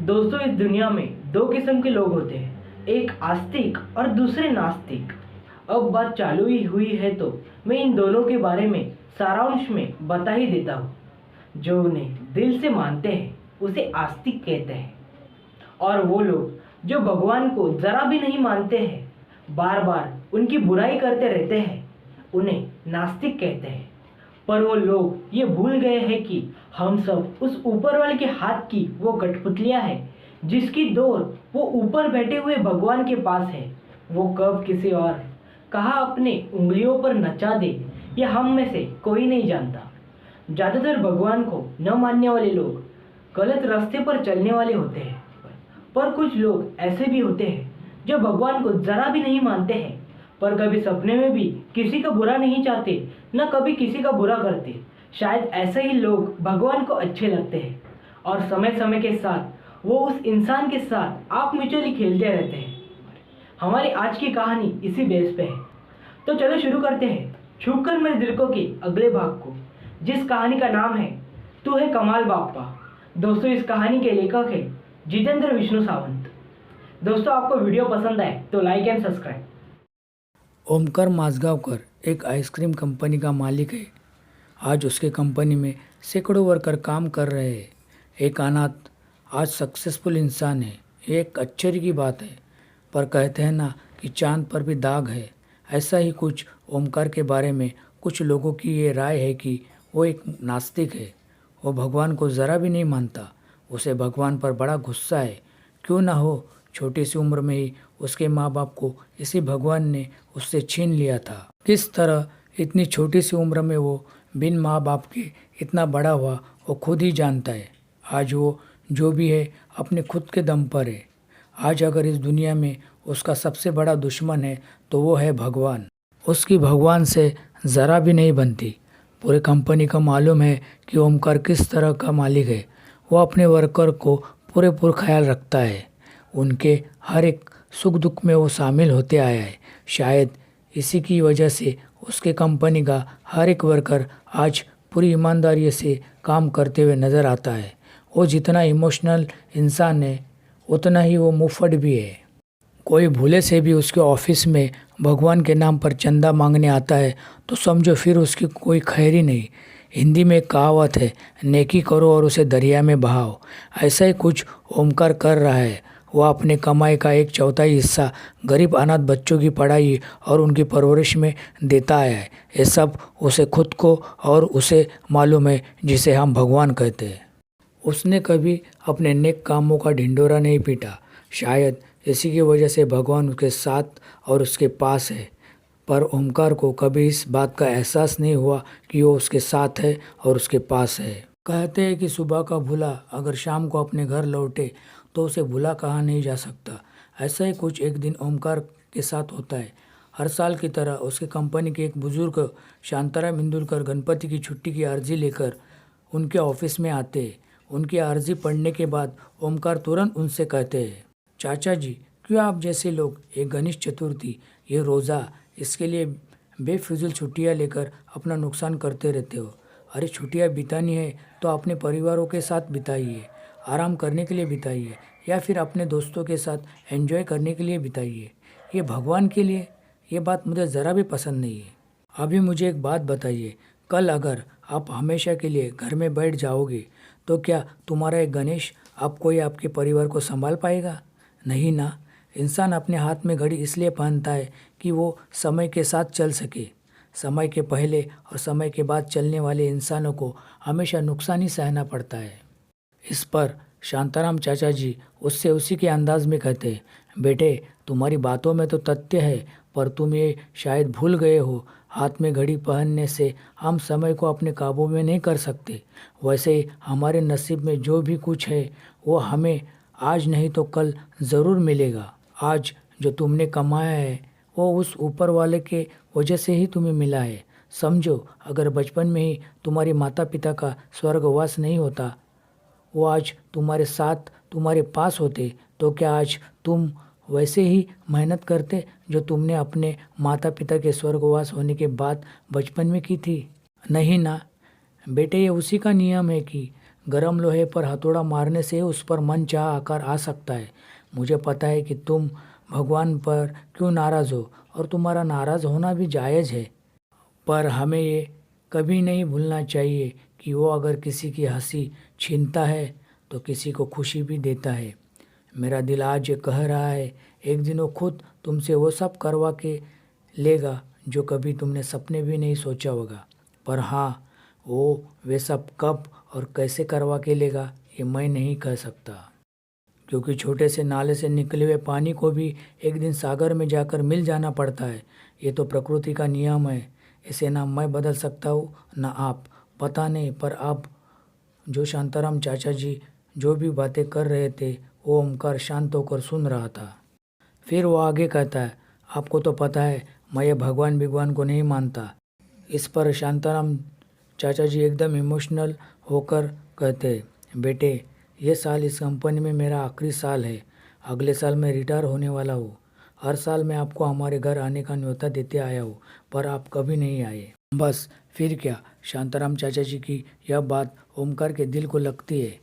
दोस्तों, इस दुनिया में दो किस्म के लोग होते हैं, एक आस्तिक और दूसरे नास्तिक। अब बात चालू ही हुई है तो मैं इन दोनों के बारे में सारांश में बता ही देता हूँ। जो उन्हें दिल से मानते हैं उसे आस्तिक कहते हैं, और वो लोग जो भगवान को जरा भी नहीं मानते हैं, बार बार उनकी बुराई करते रहते हैं, उन्हें नास्तिक कहते हैं। पर वो लोग ये भूल गए हैं कि हम सब उस ऊपर वाले के हाथ की वो कठपुतलियां हैं जिसकी डोर वो ऊपर बैठे हुए भगवान के पास है। वो कब किसी और कहा अपने उंगलियों पर नचा दे, ये हम में से कोई नहीं जानता। ज़्यादातर भगवान को न मानने वाले लोग गलत रास्ते पर चलने वाले होते हैं, पर कुछ लोग ऐसे भी होते हैं जो भगवान को जरा भी नहीं मानते हैं, पर कभी सपने में भी किसी का बुरा नहीं चाहते, न कभी किसी का बुरा करते। शायद ऐसे ही लोग भगवान को अच्छे लगते हैं, और समय समय के साथ वो उस इंसान के साथ आप म्यूचुअली खेलते रहते हैं। हमारी आज की कहानी इसी बेस पे है, तो चलो शुरू करते हैं छूकर मेरे दिल को के अगले भाग को, जिस कहानी का नाम है तू है कमाल बाप्पा। दोस्तों, इस कहानी के लेखक है जितेंद्र विष्णु सावंत। दोस्तों, आपको वीडियो पसंद आए तो like and subscribe. Omkar Majgaonkar एक आइसक्रीम कंपनी का मालिक है। आज उसके कंपनी में सैकड़ों वर्कर काम कर रहे हैं। एक अनाथ आज सक्सेसफुल इंसान है। ये एक आश्चर्य की बात है, पर कहते हैं ना कि चांद पर भी दाग है। ऐसा ही कुछ ओमकार के बारे में कुछ लोगों की ये राय है कि वो एक नास्तिक है। वो भगवान को ज़रा भी नहीं मानता। उसे भगवान पर बड़ा गुस्सा है। क्यों ना हो, छोटी सी उम्र में ही उसके माँ बाप को इसी भगवान ने उससे छीन लिया था। किस तरह इतनी छोटी सी उम्र में वो बिन माँ बाप के इतना बड़ा हुआ, वो खुद ही जानता है। आज वो जो भी है अपने खुद के दम पर है। आज अगर इस दुनिया में उसका सबसे बड़ा दुश्मन है तो वो है भगवान। उसकी भगवान से ज़रा भी नहीं बनती। पूरे कंपनी को मालूम है कि ओमकार किस तरह का मालिक है। वो अपने वर्कर को पूरे ख्याल रखता है। उनके हर एक सुख दुख में वो शामिल होते आया है। शायद इसी की वजह से उसके कंपनी का हर एक वर्कर आज पूरी ईमानदारी से काम करते हुए नज़र आता है। वो जितना इमोशनल इंसान है उतना ही वो मुफ्फड़ भी है। कोई भूले से भी उसके ऑफिस में भगवान के नाम पर चंदा मांगने आता है तो समझो फिर उसकी कोई खैर ही नहीं। हिंदी में एक कहावत है, नेकी करो और उसे दरिया में बहाओ। ऐसा ही कुछ ओमकार कर रहा है। वह अपने कमाई का 1/4 हिस्सा गरीब अनाथ बच्चों की पढ़ाई और उनकी परवरिश में देता आया है। ये सब उसे खुद को और उसे मालूम है, जिसे हम भगवान कहते हैं। उसने कभी अपने नेक कामों का ढिंढोरा नहीं पीटा। शायद इसी की वजह से भगवान उसके साथ और उसके पास है। पर ओमकार को कभी इस बात का एहसास नहीं हुआ कि वो उसके साथ है और उसके पास है। कहते हैं कि सुबह का भूला अगर शाम को अपने घर लौटे तो उसे भूला कहा नहीं जा सकता। ऐसा ही कुछ एक दिन ओमकार के साथ होता है। हर साल की तरह उसके कंपनी के एक बुजुर्ग शांताराम इंदुलकर गणपति की छुट्टी की अर्जी लेकर उनके ऑफिस में आते हैं। उनकी अर्जी पढ़ने के बाद ओमकार तुरंत उनसे कहते हैं, चाचा जी, क्यों आप जैसे लोग ये गणेश चतुर्थी, ये रोज़ा, इसके लिए बेफिजूल छुट्टियाँ लेकर अपना नुकसान करते रहते हो। अरे छुट्टियाँ बितानी है तो अपने परिवारों के साथ बिताइए, आराम करने के लिए बिताइए, या फिर अपने दोस्तों के साथ एंजॉय करने के लिए बिताइए। ये भगवान के लिए, ये बात मुझे ज़रा भी पसंद नहीं है। अभी मुझे एक बात बताइए, कल अगर आप हमेशा के लिए घर में बैठ जाओगे तो क्या तुम्हारा एक गणेश आपको या आपके परिवार को संभाल पाएगा? नहीं ना। इंसान अपने हाथ में घड़ी इसलिए पहनता है कि वो समय के साथ चल सके। समय के पहले और समय के बाद चलने वाले इंसानों को हमेशा नुकसान ही सहना पड़ता है। इस पर शांताराम चाचा जी उससे उसी के अंदाज में कहते हैं, बेटे तुम्हारी बातों में तो तथ्य है, पर तुम ये शायद भूल गए हो, हाथ में घड़ी पहनने से हम समय को अपने काबू में नहीं कर सकते। वैसे ही हमारे नसीब में जो भी कुछ है वो हमें आज नहीं तो कल ज़रूर मिलेगा। आज जो तुमने कमाया है वो उस ऊपर वाले के वजह से ही तुम्हें मिला है। समझो, अगर बचपन में ही तुम्हारे माता पिता का स्वर्गवास नहीं होता, वो आज तुम्हारे साथ तुम्हारे पास होते, तो क्या आज तुम वैसे ही मेहनत करते जो तुमने अपने माता पिता के स्वर्गवास होने के बाद बचपन में की थी? नहीं ना बेटे, ये उसी का नियम है कि गरम लोहे पर हथौड़ा मारने से उस पर मनचाहा आकार आ सकता है। मुझे पता है कि तुम भगवान पर क्यों नाराज़ हो और तुम्हारा नाराज़ होना भी जायज़ है, पर हमें ये कभी नहीं भूलना चाहिए कि वो अगर किसी की हंसी छीनता है तो किसी को खुशी भी देता है। मेरा दिल आज ये कह रहा है, एक दिन वो खुद तुमसे वो सब करवा के लेगा जो कभी तुमने सपने भी नहीं सोचा होगा। पर हाँ, वो वे सब कब और कैसे करवा के लेगा ये मैं नहीं कह सकता, क्योंकि छोटे से नाले से निकले हुए पानी को भी एक दिन सागर में जाकर मिल जाना पड़ता है। ये तो प्रकृति का नियम है। इसे ना मैं बदल सकता हूँ ना आप। पता नहीं, पर अब जो शांताराम चाचा जी जो भी बातें कर रहे थे वो ओमकार शांत होकर सुन रहा था। फिर वो आगे कहता है, आपको तो पता है मैं ये भगवान को नहीं मानता। इस पर शांताराम चाचा जी एकदम इमोशनल होकर कहते हैं, बेटे ये साल इस कंपनी में मेरा आखिरी साल है। अगले साल मैं रिटायर होने वाला हूँ। हर साल मैं आपको हमारे घर आने का न्योता देते आया हूँ, पर आप कभी नहीं आए। बस फिर क्या। शांताराम चाचा जी की यह बात ओमकार के दिल को लगती है।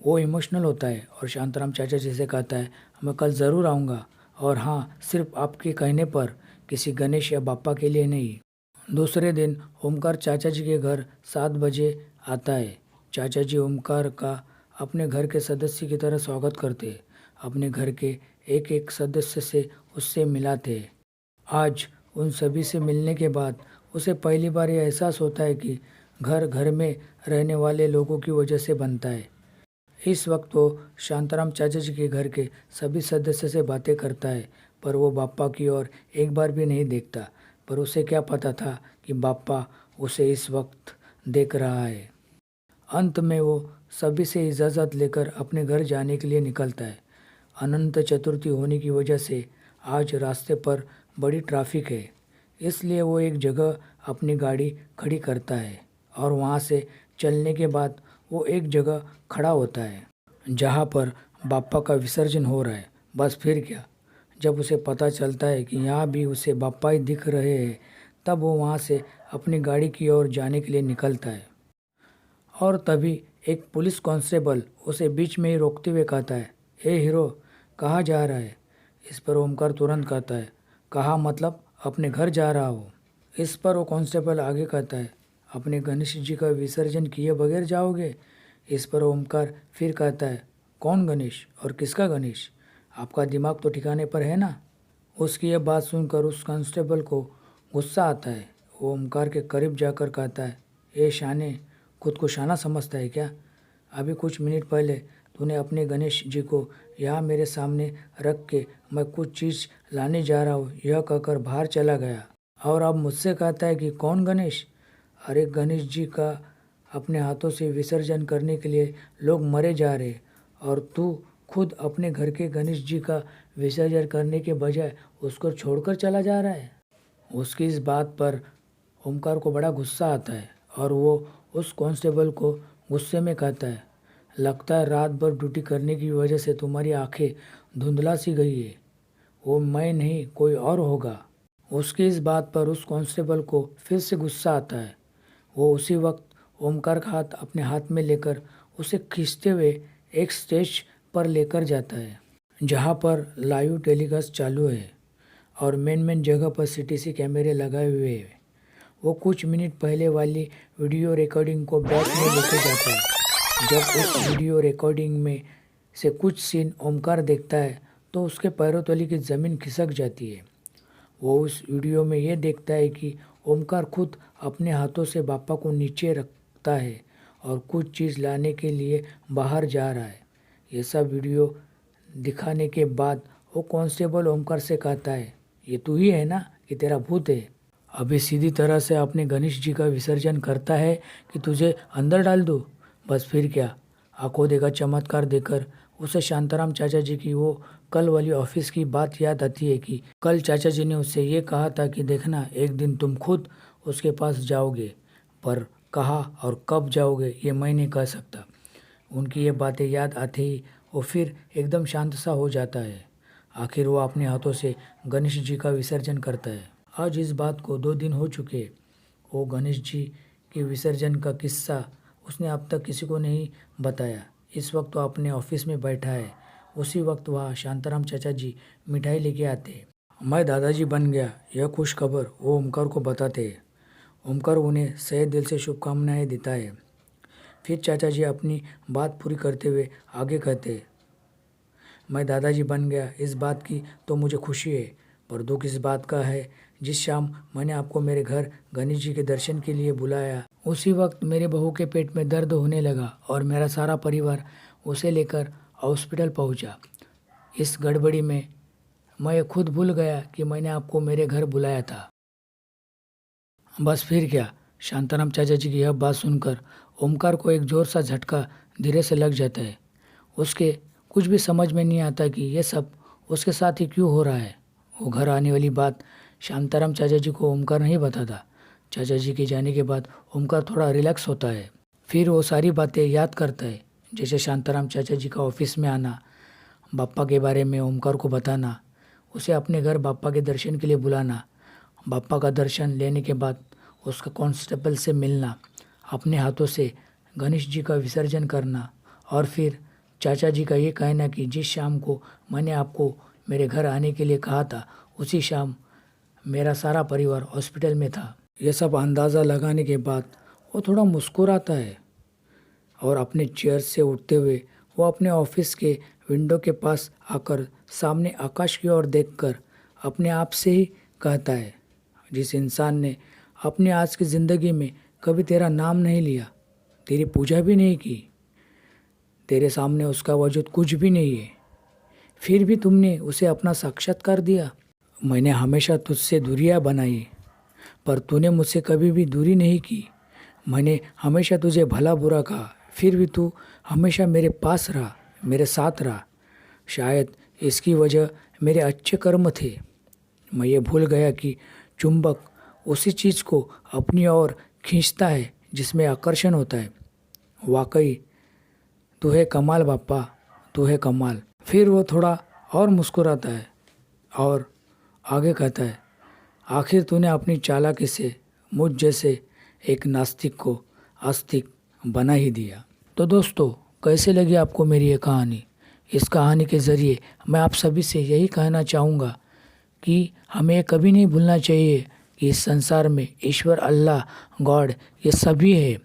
वो इमोशनल होता है और शांताराम चाचा जी से कहता है, मैं कल ज़रूर आऊँगा, और हाँ, सिर्फ आपके कहने पर, किसी गणेश या बाप्पा के लिए नहीं। दूसरे दिन ओमकार चाचा जी के घर 7 बजे आता है। चाचा जी ओमकार का अपने घर के सदस्य की तरह स्वागत करते हैं। अपने घर के एक एक सदस्य से उससे मिलाते। आज उन सभी से मिलने के बाद उसे पहली बार यह एहसास होता है कि घर घर में रहने वाले लोगों की वजह से बनता है। इस वक्त वो शांताराम चाचा जी के घर के सभी सदस्य से बातें करता है, पर वो बाप्पा की ओर एक बार भी नहीं देखता। पर उसे क्या पता था कि बाप्पा उसे इस वक्त देख रहा है। अंत में वो सभी से इजाज़त लेकर अपने घर जाने के लिए निकलता है। अनंत चतुर्थी होने की वजह से आज रास्ते पर बड़ी ट्रैफिक है, इसलिए वो एक जगह अपनी गाड़ी खड़ी करता है और वहाँ से चलने के बाद वो एक जगह खड़ा होता है जहाँ पर बाप्पा का विसर्जन हो रहा है। बस फिर क्या। जब उसे पता चलता है कि यहाँ भी उसे बाप्पा ही दिख रहे हैं, तब वो वहाँ से अपनी गाड़ी की ओर जाने के लिए निकलता है। और तभी एक पुलिस कांस्टेबल उसे बीच में ही रोकते हुए कहता है, ए हीरो, कहाँ जा रहा है? इस पर ओमकार तुरंत कहता है, कहाँ मतलब? अपने घर जा रहा हो। इस पर वो कांस्टेबल आगे कहता है, अपने गणेश जी का विसर्जन किए बगैर जाओगे? इस पर ओमकार फिर कहता है, कौन गणेश और किसका गणेश? आपका दिमाग तो ठिकाने पर है ना? उसकी यह बात सुनकर उस कांस्टेबल को गुस्सा आता है। वो ओमकार के करीब जाकर कहता है, ए शाने, खुद को शाना समझता है क्या? अभी कुछ मिनट पहले तूने अपने गणेश जी को यहाँ मेरे सामने रख के मैं कुछ चीज़ लाने जा रहा हूँ यह कहकर बाहर चला गया, और अब मुझसे कहता है कि कौन गणेश? अरे गणेश जी का अपने हाथों से विसर्जन करने के लिए लोग मरे जा रहे, और तू खुद अपने घर के गणेश जी का विसर्जन करने के बजाय उसको छोड़कर चला जा रहा है। उसकी इस बात पर ओमकार को बड़ा गुस्सा आता है और वो उस कांस्टेबल को गुस्से में कहता है, लगता है रात भर ड्यूटी करने की वजह से तुम्हारी आंखें धुंधला सी गई है। वो मैं नहीं कोई और होगा। उसकी इस बात पर उस कांस्टेबल को फिर से गुस्सा आता है। वो उसी वक्त ओमकार का हाथ अपने हाथ में लेकर उसे खींचते हुए एक स्टेज पर लेकर जाता है जहाँ पर लाइव टेलीकास्ट चालू है और मेन जगह पर सीटीसी कैमरे लगाए हुए हैं। वो कुछ मिनट पहले वाली वीडियो रिकॉर्डिंग को बैक में लेके जाता है। जब उस वीडियो रिकॉर्डिंग में से कुछ सीन ओमकार देखता है तो उसके पैरों तले की ज़मीन खिसक जाती है। वो उस वीडियो में ये देखता है कि ओमकार खुद अपने हाथों से बाप्पा को नीचे रखता है और कुछ चीज़ लाने के लिए बाहर जा रहा है। ये सब वीडियो दिखाने के बाद वो कांस्टेबल ओमकार से कहता है, ये तू ही है ना कि तेरा भूत है? अभी सीधी तरह से अपने गणेश जी का विसर्जन करता है कि तुझे अंदर डाल दूँ? बस फिर क्या। आंखों देखा चमत्कार देकर उसे शांताराम चाचा जी की वो कल वाली ऑफिस की बात याद आती है कि कल चाचा जी ने उससे ये कहा था कि देखना एक दिन तुम खुद उसके पास जाओगे, पर कहाँ और कब जाओगे ये मैं नहीं कह सकता। उनकी ये बातें याद आते ही वो फिर एकदम शांत सा हो जाता है। आखिर वो अपने हाथों से गणेश जी का विसर्जन करता है। आज इस बात को 2 दिन हो चुके। वो गणेश जी के विसर्जन का किस्सा उसने अब तक किसी को नहीं बताया। इस वक्त वो अपने ऑफिस में बैठा है। उसी वक्त वहाँ शांताराम चाचा जी मिठाई लेके आते। मैं दादाजी बन गया, यह खुश खबर वो ओमकार को बताते। ओमकार उन्हें सहे दिल से शुभकामनाएं देता है। फिर चाचा जी अपनी बात पूरी करते हुए आगे कहते, मैं दादाजी बन गया इस बात की तो मुझे खुशी है, पर दुख इस बात का है जिस शाम मैंने आपको मेरे घर गणेश जी के दर्शन के लिए बुलाया, उसी वक्त मेरे बहू के पेट में दर्द होने लगा और मेरा सारा परिवार उसे लेकर हॉस्पिटल पहुंचा। इस गड़बड़ी में मैं खुद भूल गया कि मैंने आपको मेरे घर बुलाया था। बस फिर क्या, शांताराम चाचा जी की यह बात सुनकर ओमकार को एक जोर सा झटका धीरे से लग जाता है। उसके कुछ भी समझ में नहीं आता कि यह सब उसके साथ ही क्यों हो रहा है। वो घर आने वाली बात शांताराम चाचा जी को ओमकार नहीं बताता। चाचा जी के जाने के बाद ओमकार थोड़ा रिलैक्स होता है। फिर वो सारी बातें याद करता है, जैसे शांताराम चाचा जी का ऑफिस में आना, बाप्पा के बारे में ओमकार को बताना, उसे अपने घर बाप्पा के दर्शन के लिए बुलाना, बाप्पा का दर्शन लेने के बाद उसका कांस्टेबल से मिलना, अपने हाथों से गणेश जी का विसर्जन करना और फिर चाचा जी का ये कहना कि जिस शाम को मैंने आपको मेरे घर आने के लिए कहा था उसी शाम मेरा सारा परिवार हॉस्पिटल में था। ये सब अंदाज़ा लगाने के बाद वो थोड़ा मुस्कुराता है और अपने चेयर से उठते हुए वो अपने ऑफिस के विंडो के पास आकर सामने आकाश की ओर देखकर अपने आप से ही कहता है, जिस इंसान ने अपने आज की ज़िंदगी में कभी तेरा नाम नहीं लिया, तेरी पूजा भी नहीं की, तेरे सामने उसका वजूद कुछ भी नहीं है, फिर भी तुमने उसे अपना साक्षात्कार दिया। मैंने हमेशा तुझसे दूरियां बनाई, पर तूने मुझसे कभी भी दूरी नहीं की। मैंने हमेशा तुझे भला बुरा कहा, फिर भी तू हमेशा मेरे पास रहा, मेरे साथ रहा। शायद इसकी वजह मेरे अच्छे कर्म थे। मैं ये भूल गया कि चुंबक उसी चीज़ को अपनी ओर खींचता है जिसमें आकर्षण होता है। वाकई तू है कमाल बाप्पा, तू है कमाल। फिर वो थोड़ा और मुस्कुराता है और आगे कहता है, आखिर तूने अपनी चालाकी से मुझ जैसे एक नास्तिक को आस्तिक बना ही दिया। तो दोस्तों, कैसे लगी आपको मेरी ये कहानी? इस कहानी के ज़रिए मैं आप सभी से यही कहना चाहूँगा कि हमें ये कभी नहीं भूलना चाहिए कि इस संसार में ईश्वर, अल्लाह, गॉड ये सभी है।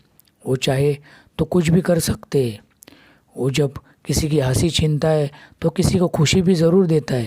वो चाहे तो कुछ भी कर सकते हैं। वो जब किसी की हंसी छीनता है तो किसी को खुशी भी ज़रूर देता है।